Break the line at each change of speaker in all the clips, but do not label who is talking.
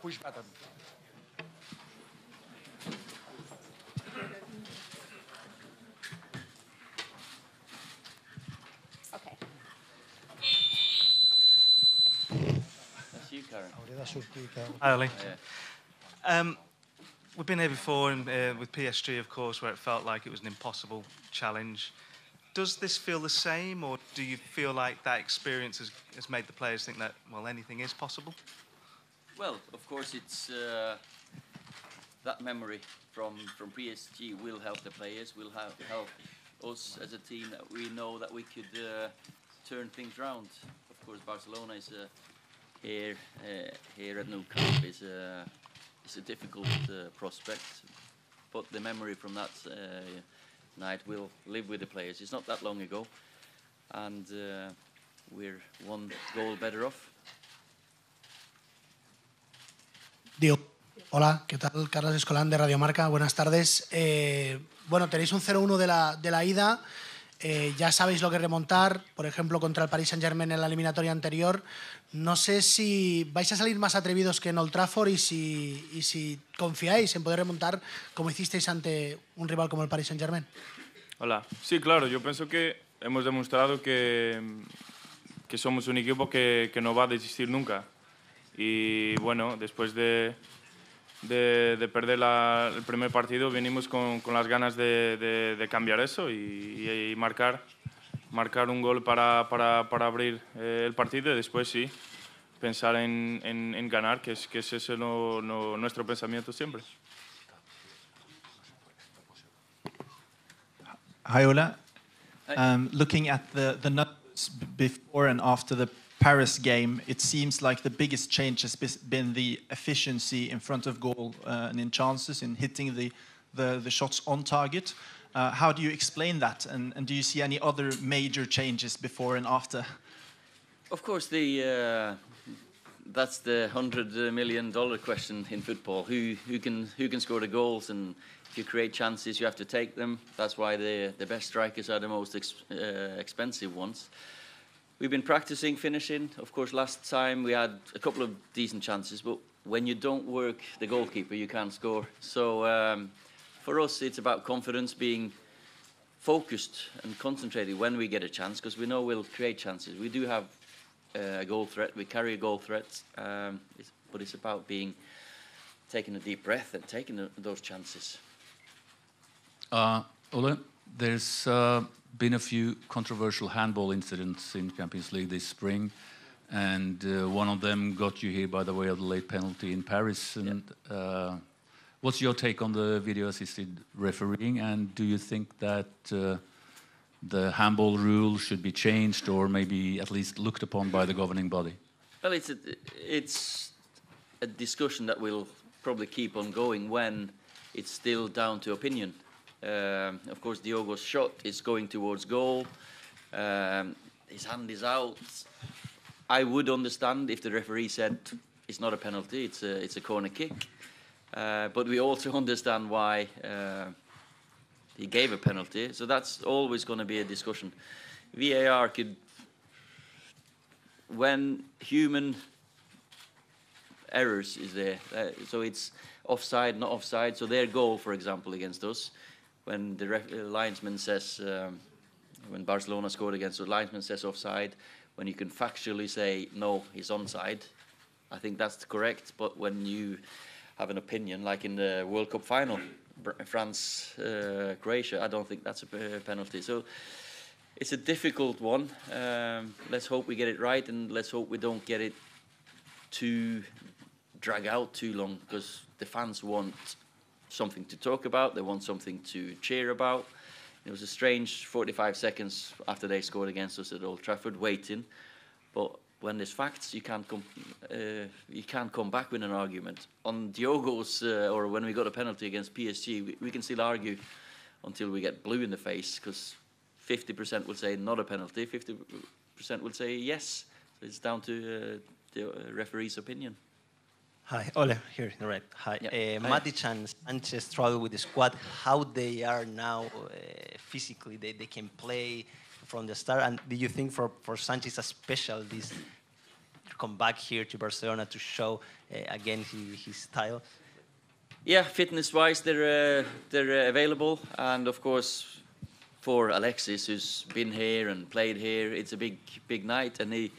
push button.
Okay.
That's you, Karen.
Hi, Ollie. We've been here before with PSG, of course, where it felt like it was an impossible challenge. Does this feel the same, or do you feel like that experience has made the players think that, well, anything is possible?
Well, of course, it's that memory from PSG will help the players, will help us as a team, that we know that we could turn things around. Of course, Barcelona is here at Nou Camp is a difficult prospect, but the memory from that night will live with the players. It's not that long ago, and we're one goal better off.
Diego. Hola, ¿qué tal? Carlos Escolán de Radio Marca, buenas tardes. Bueno, tenéis un 0-1 de la ida, ya sabéis lo que remontar, por ejemplo, contra el Paris Saint-Germain en la eliminatoria anterior. No sé si vais a salir más atrevidos que en Old Trafford y si confiáis en poder remontar como hicisteis ante un rival como el Paris Saint-Germain.
Hola. Sí, claro, yo pienso que hemos demostrado que somos un equipo que no va a desistir nunca. Y bueno, después de perder el primer partido, venimos con las ganas de cambiar eso y marcar un gol para abrir el partido, y después sí, pensar en ganar, que es ese nuestro pensamiento siempre.
Hi, Ola.
Hi.
Looking at the numbers before and after the Paris game, it seems like the biggest change has been the efficiency in front of goal and in chances, in hitting the shots on target. How do you explain that, and do you see any other major changes before and after?
Of course, that's the $100 million question in football. Who can score the goals, and if you create chances, you have to take them. That's why the best strikers are the most expensive ones. We've been practicing finishing. Of course, last time we had a couple of decent chances, but when you don't work the goalkeeper, you can't score. So for us, it's about confidence, being focused and concentrated when we get a chance, because we know we'll create chances. We do have a goal threat. We carry a goal threat, but it's about taking a deep breath and taking those chances.
Ole, there's been a few controversial handball incidents in Champions League this spring, and one of them got you here by the way of the late penalty in Paris. And what's your take on the video-assisted refereeing, and do you think that the handball rule should be changed, or maybe at least looked upon by the governing body?
Well, it's a discussion that will probably keep on going when it's still down to opinion. Of course, Diogo's shot is going towards goal. His hand is out. I would understand if the referee said it's not a penalty, it's a corner kick. But we also understand why he gave a penalty. So that's always going to be a discussion. VAR could, when human errors is there, so it's offside, not offside. So their goal, for example, against us, when the linesman says, when Barcelona scored against us, the linesman says offside, when you can factually say, no, he's onside, I think that's correct. But when you have an opinion, like in the World Cup final, France-Croatia, I don't think that's a penalty. So it's a difficult one. Let's hope we get it right, and let's hope we don't get it drag out too long, because the fans want something to talk about, they want something to cheer about. It was a strange 45 seconds after they scored against us at Old Trafford, waiting. But when there's facts, you can't come back with an argument. On Diogo's, or when we got a penalty against PSG, we can still argue until we get blue in the face, because 50% will say not a penalty, 50% will say yes. So it's down to the referee's opinion.
Hi, Ole, here, right. Hi.
Yeah.
Matic and Sanchez struggle with the squad. How they are now physically, they can play from the start. And do you think for Sanchez a special come back here to Barcelona to show again his style?
Yeah, fitness-wise, they're available, and of course, for Alexis, who's been here and played here, it's a big night, and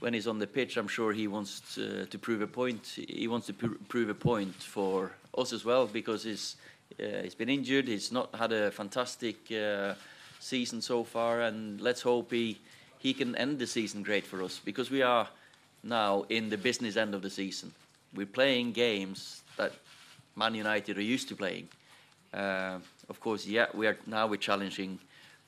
when he's on the pitch, I'm sure he wants to prove a point. He wants to prove a point for us as well, because he's been injured. He's not had a fantastic season so far, and let's hope he can end the season great for us, because we are now in the business end of the season. We're playing games that Man United are used to playing. Of course, yeah, we're challenging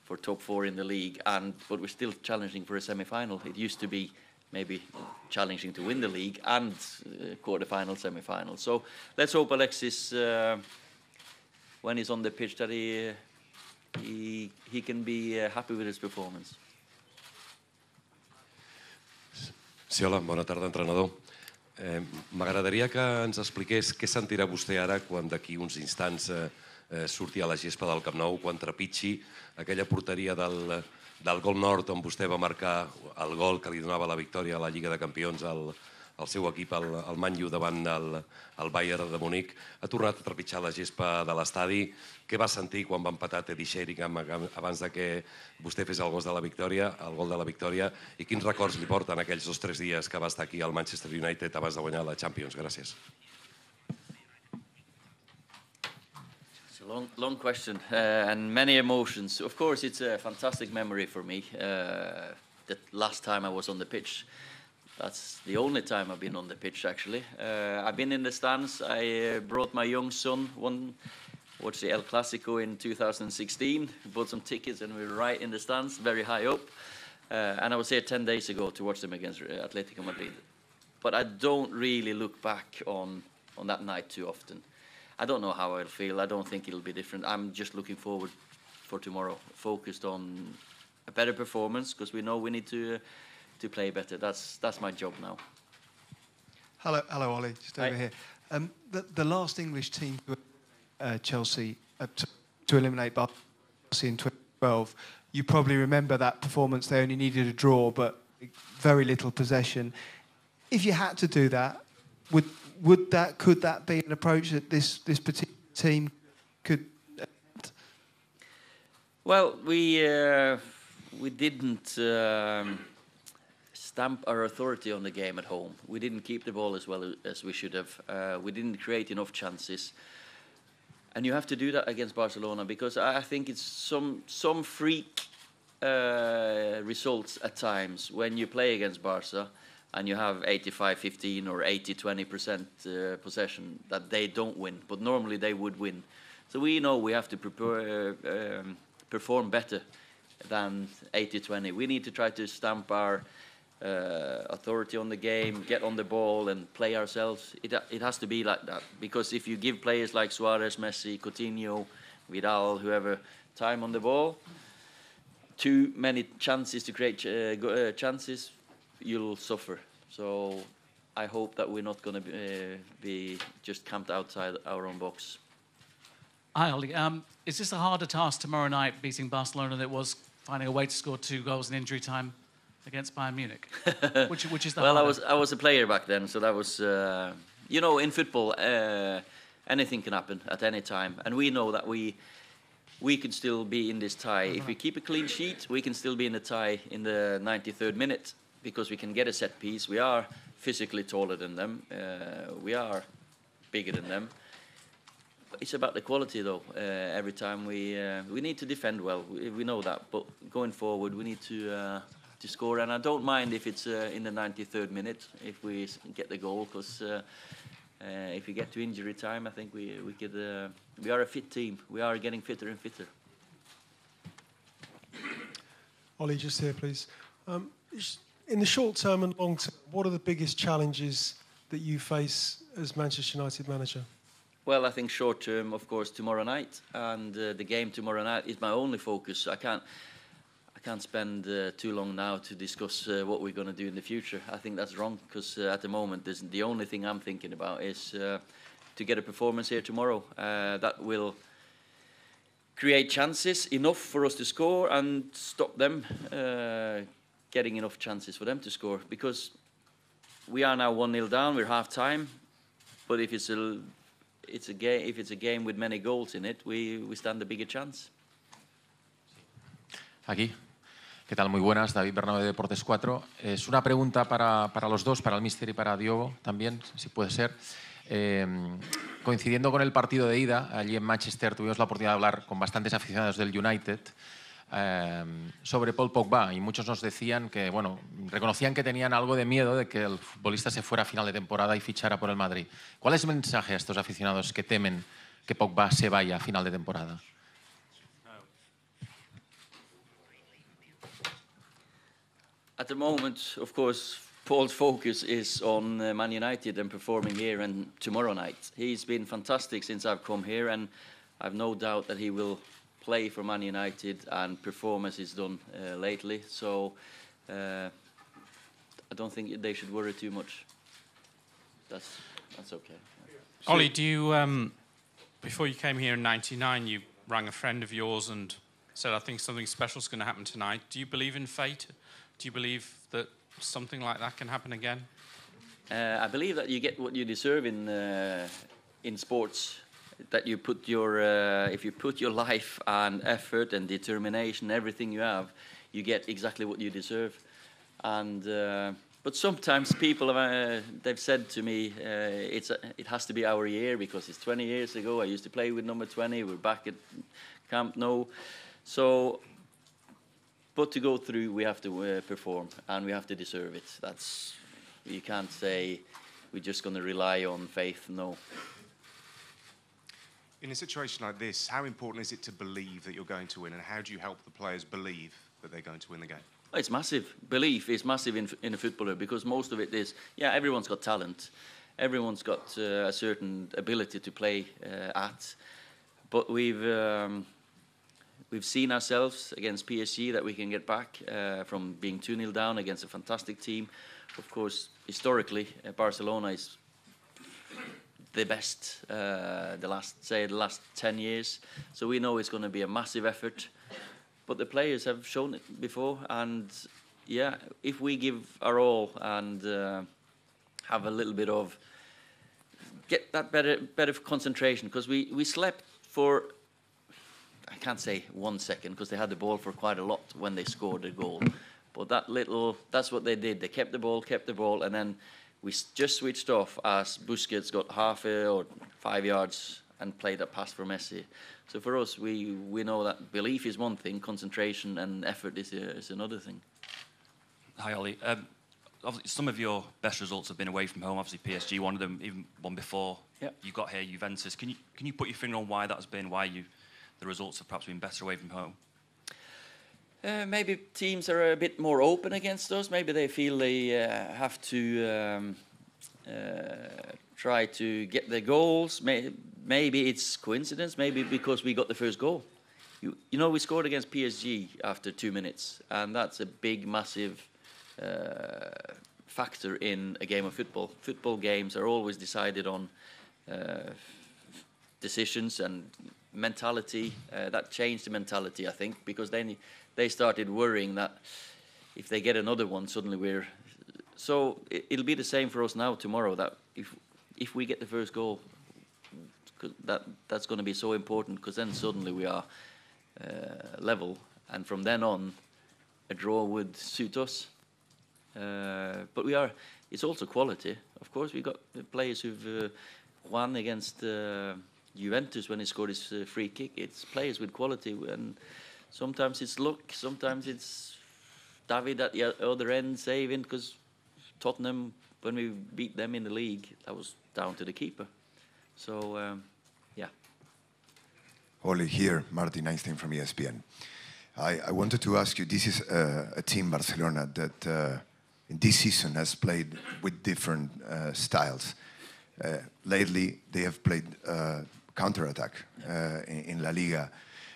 for top 4 in the league, but we're still challenging for a semi-final. It used to be maybe challenging to win the league and quarter-final, semi-final. So let's hope Alexis, when he's on the pitch, that he can be happy with his performance.
Sí, hola, bona tarda, entrenador. M'agradaria que ens expliqués què sentirà vostè ara quan d'aquí uns instants surti a la gespa del Camp Nou, quan trepitgi aquella porteria del gol nord on vostè va marcar el gol que li donava la victòria a la Lliga de Campions al seu equip, el Man U, davant el Bayern de Munic. Ha tornat a trepitjar la gespa de l'estadi. Què va sentir quan va empatar Teddy Sheringham abans de que vostè fes el gol de la victòria, i quins records li porten aquells 2 o 3 dies que va estar aquí al Manchester United abans de guanyar la Champions? Gràcies.
Long question and many emotions. Of course, it's a fantastic memory for me. The last time I was on the pitch, that's the only time I've been on the pitch, actually. I've been in the stands. I brought my young son watched the El Clasico in 2016. Bought some tickets, and we were right in the stands, very high up. And I was here 10 days ago to watch them against Atletico Madrid. But I don't really look back on that night too often. I don't know how I'll feel. I don't think it'll be different. I'm just looking forward for tomorrow, focused on a better performance, because we know we need to play better. That's my job now.
Hello, Ollie. Just over here. The last English team to Chelsea to eliminate Chelsea in 2012. You probably remember that performance. They only needed a draw, but very little possession. If you had to do that, could that be an approach that this particular team could?
Well, we didn't stamp our authority on the game at home. We didn't keep the ball as well as we should have. We didn't create enough chances. And you have to do that against Barcelona, because I think it's some freak results at times when you play against Barca and you have 85-15 or 80-20% possession, that they don't win. But normally they would win. So we know we have to perform better than 80-20. We need to try to stamp our authority on the game, get on the ball and play ourselves. It has to be like that, because if you give players like Suarez, Messi, Coutinho, Vidal, whoever, time on the ball, too many chances to create chances, you'll suffer. So I hope that we're not going to be just camped outside our own box.
Hi, Ollie. Is this a harder task tomorrow night, beating Barcelona, than it was finding a way to score 2 goals in injury time against Bayern Munich? Which is the
well,
harder?
I was a player back then, so that was, in football, anything can happen at any time, and we know that we can still be in this tie. If we keep a clean sheet, we can still be in the tie in the 93rd minute, because we can get a set piece. We are physically taller than them. We are bigger than them. It's about the quality, though. Every time we need to defend well. We know that, but going forward, we need to score. And I don't mind if it's in the 93rd minute if we get the goal, because if we get to injury time, I think we could. We are a fit team. We are getting fitter and fitter.
Ollie, just here, please. In the short term and long term, what are the biggest challenges that you face as Manchester United manager?
Well, I think short term, of course, tomorrow night, and the game tomorrow night is my only focus. I can't spend too long now to discuss what we're going to do in the future. I think that's wrong, because at the moment, the only thing I'm thinking about is to get a performance here tomorrow that will create chances enough for us to score and stop them getting enough chances for them to score. Because we are now 1-0 down. We're half time, but if it's a game with many goals in it, we stand a bigger chance.
Aquí. ¿Qué tal? Muy buenas, David Bernabé de Deportes 4. Es una pregunta para los dos, para el míster y para Diogo también, si puede ser. Coincidiendo con el partido de ida, allí en Manchester tuvimos la oportunidad de hablar con bastantes aficionados del United sobre Paul Pogba, y muchos nos decían que, bueno, reconocían que tenían algo de miedo de que el futbolista se fuera a final de temporada y fichara por el Madrid. ¿Cuál es el mensaje a estos aficionados que temen que Pogba se vaya a final de temporada?
At the moment, of course, Paul's focus is on Man United and performing here and tomorrow night. He's been fantastic since I've come here, and I've no doubt that he will play for Man United and perform as he's done lately. So I don't think they should worry too much. That's okay.
Ollie, do you, before you came here in '99, you rang a friend of yours and said, I think something special is going to happen tonight. Do you believe in fate? Do you believe that something like that can happen again?
I believe that you get what you deserve in sports. That you put your, if you put your life and effort and determination, everything you have, you get exactly what you deserve. And but sometimes people have, they've said to me, it has to be our year because it's 20 years ago. I used to play with number 20. We're back at Camp Nou, so. But to go through, we have to perform, and we have to deserve it. That's, you can't say we're just going to rely on faith. No.
In a situation like this, how important is it to believe that you're going to win, and how do you help the players believe that they're going to win the game?
It's massive. Belief is massive in a footballer, because most of it is, yeah, everyone's got talent. Everyone's got a certain ability to play at. But we've seen ourselves against PSG that we can get back from being 2-0 down against a fantastic team. Of course, historically, Barcelona is the best the last 10 years. So we know it's going to be a massive effort. But the players have shown it before, and yeah, if we give our all and have a little bit of, get that better concentration, because we slept for, I can't say 1 second, because they had the ball for quite a lot when they scored the goal. But that's what they did. They kept the ball, and then we just switched off as Busquets got half or 5 yards and played a pass for Messi. So for us, we know that belief is one thing, concentration and effort is another thing.
Hi, Ollie. Obviously, some of your best results have been away from home. Obviously, PSG, one of them, even one before you got here, Juventus. Can you put your finger on why that's been, the results have perhaps been better away from home?
Maybe teams are a bit more open against us. Maybe they feel they have to try to get their goals. Maybe it's coincidence. Maybe because we got the first goal. You know, we scored against PSG after 2 minutes, and that's a big, massive factor in a game of football. Football games are always decided on decisions and mentality. That changed the mentality, I think, because then they started worrying that if they get another one, suddenly we're... So it'll be the same for us now tomorrow, that if we get the first goal, that's going to be so important, because then suddenly we are level, and from then on, a draw would suit us. But it's also quality. Of course, we got players who've won against Juventus when he scored his free kick. It's players with quality, and sometimes it's luck, sometimes it's David at the other end saving, because Tottenham, when we beat them in the league, that was down to the keeper. So, yeah.
Oli here, Martin Einstein from ESPN. I wanted to ask you, this is a team, Barcelona, that in this season has played with different styles. Lately, they have played counter-attack in La Liga,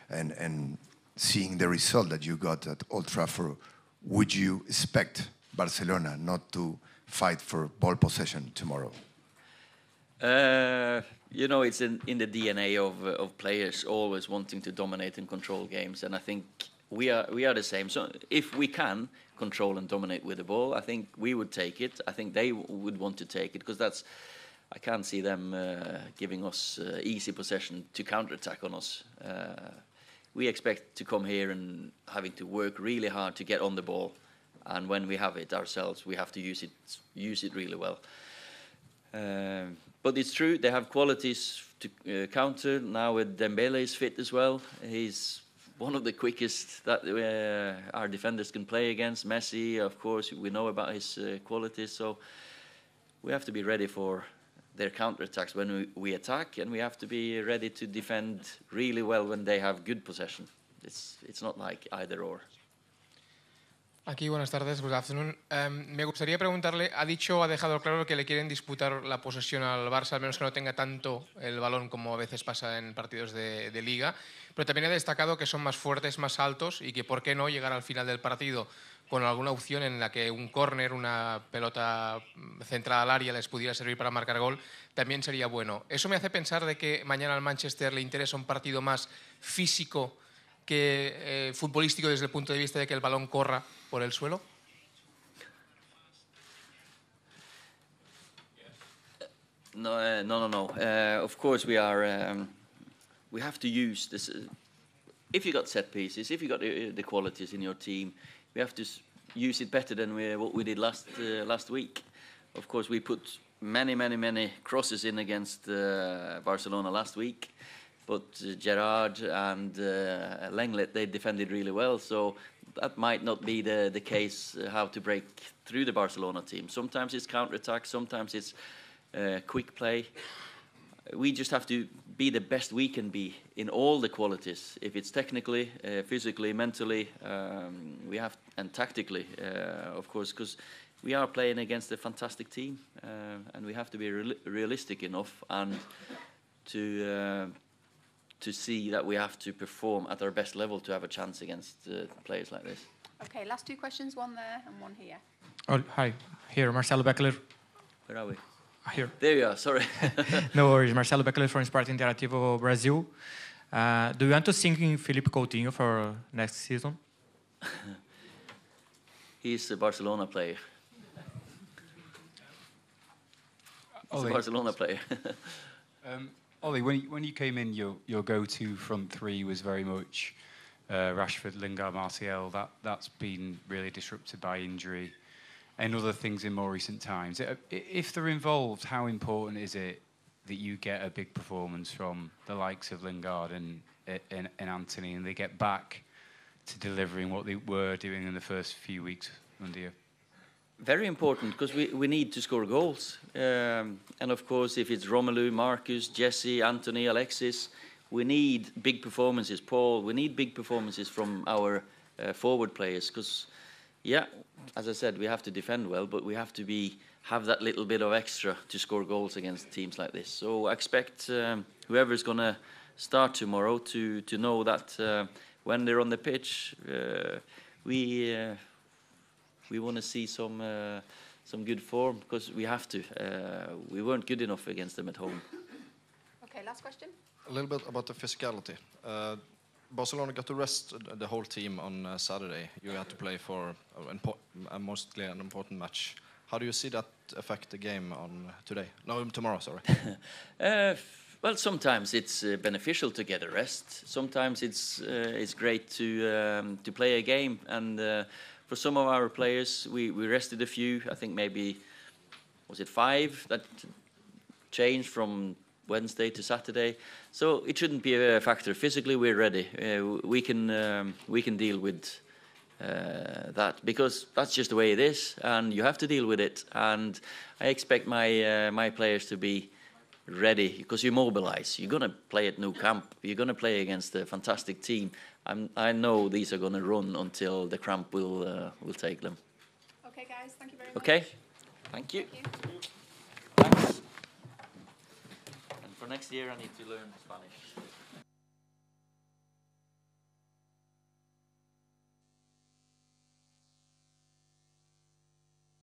and seeing the result that you got at Old Trafford, would you expect Barcelona not to fight for ball possession tomorrow?
You know, it's in the DNA of players always wanting to dominate and control games, and I think we are the same. So if we can control and dominate with the ball, I think we would take it. I think they would want to take it, because I can't see them giving us easy possession to counterattack on us. We expect to come here and having to work really hard to get on the ball, and when we have it ourselves, we have to use it really well. But it's true, they have qualities to counter. Now with Dembele is fit as well. He's one of the quickest that our defenders can play against. Messi, of course, we know about his qualities, so we have to be ready for their counterattacks when we attack, and we have to be ready to defend really well when they have good possession. It's not like either or.
Aquí, buenas tardes, good afternoon. Me gustaría preguntarle, ha dejado claro que le quieren disputar la posesión al Barça, al menos que no tenga tanto el balón como a veces pasa en partidos de Liga, pero también ha destacado que son más fuertes, más altos, y que por qué no llegar al final del partido con alguna opción en la que un córner, una pelota centrada al área les pudiera servir para marcar gol, también sería bueno. Eso me hace pensar de que mañana al Manchester le interesa un partido más físico que futbolístico, desde el punto de vista de que el balón corra por el suelo.
No. Of course, we have to use this. If you got set pieces, if you got the qualities in your team, we have to use it better than what we did last week. Of course, we put many crosses in against Barcelona last week. But Gerrard and Lenglet, they defended really well, so that might not be the case how to break through the Barcelona team. Sometimes it's counter-attack, sometimes it's quick play. We just have to be the best we can be in all the qualities. If it's technically, physically, mentally, and tactically, of course, because we are playing against a fantastic team, and we have to be realistic enough and to see that we have to perform at our best level to have a chance against players like this.
Okay, last two questions, one there and one here.
Oh, hi, here, Marcelo Beckler.
Where are we?
Here.
There you are, sorry.
No worries, Marcelo Beckler from Esporte Interativo Brazil. Do you want to sing Felipe Coutinho for next season?
He's a Barcelona player. He's a
Ollie.
Barcelona player.
Ollie, when you came in, your go-to front three was very much Rashford, Lingard, Martial. That's been really disrupted by injury and other things in more recent times. If they're involved, how important is it that you get a big performance from the likes of Lingard and Anthony, and they get back to delivering what they were doing in the first few weeks under you?
Very important, because we need to score goals. And of course, if it's Romelu, Marcus, Jesse, Anthony, Alexis, we need big performances. Paul, we need big performances from our forward players, because, yeah, as I said, we have to defend well, but we have to have that little bit of extra to score goals against teams like this. So I expect whoever's going to start tomorrow to know that when they're on the pitch, we want to see some good form, because we have to. We weren't good enough against them at home.
Okay, last question.
A little bit about the physicality. Barcelona got to rest the whole team on Saturday. You had to play for mostly an important match. How do you see that affect the game on today? No, tomorrow, sorry.
Well, sometimes it's beneficial to get a rest. Sometimes it's great to play a game, and for some of our players, we rested a few. I think maybe, was it 5 that changed from Wednesday to Saturday? So it shouldn't be a factor. Physically, we're ready. We can deal with that, because that's just the way it is, and you have to deal with it. And I expect my players to be ready, because you mobilize. You're going to play at Nou Camp. You're going to play against a fantastic team. I know these are going to run until the cramp will take them.
Okay, guys, thank you very much.
Okay, thank you.
Thank you.
Thanks. And for next year, I need to learn Spanish.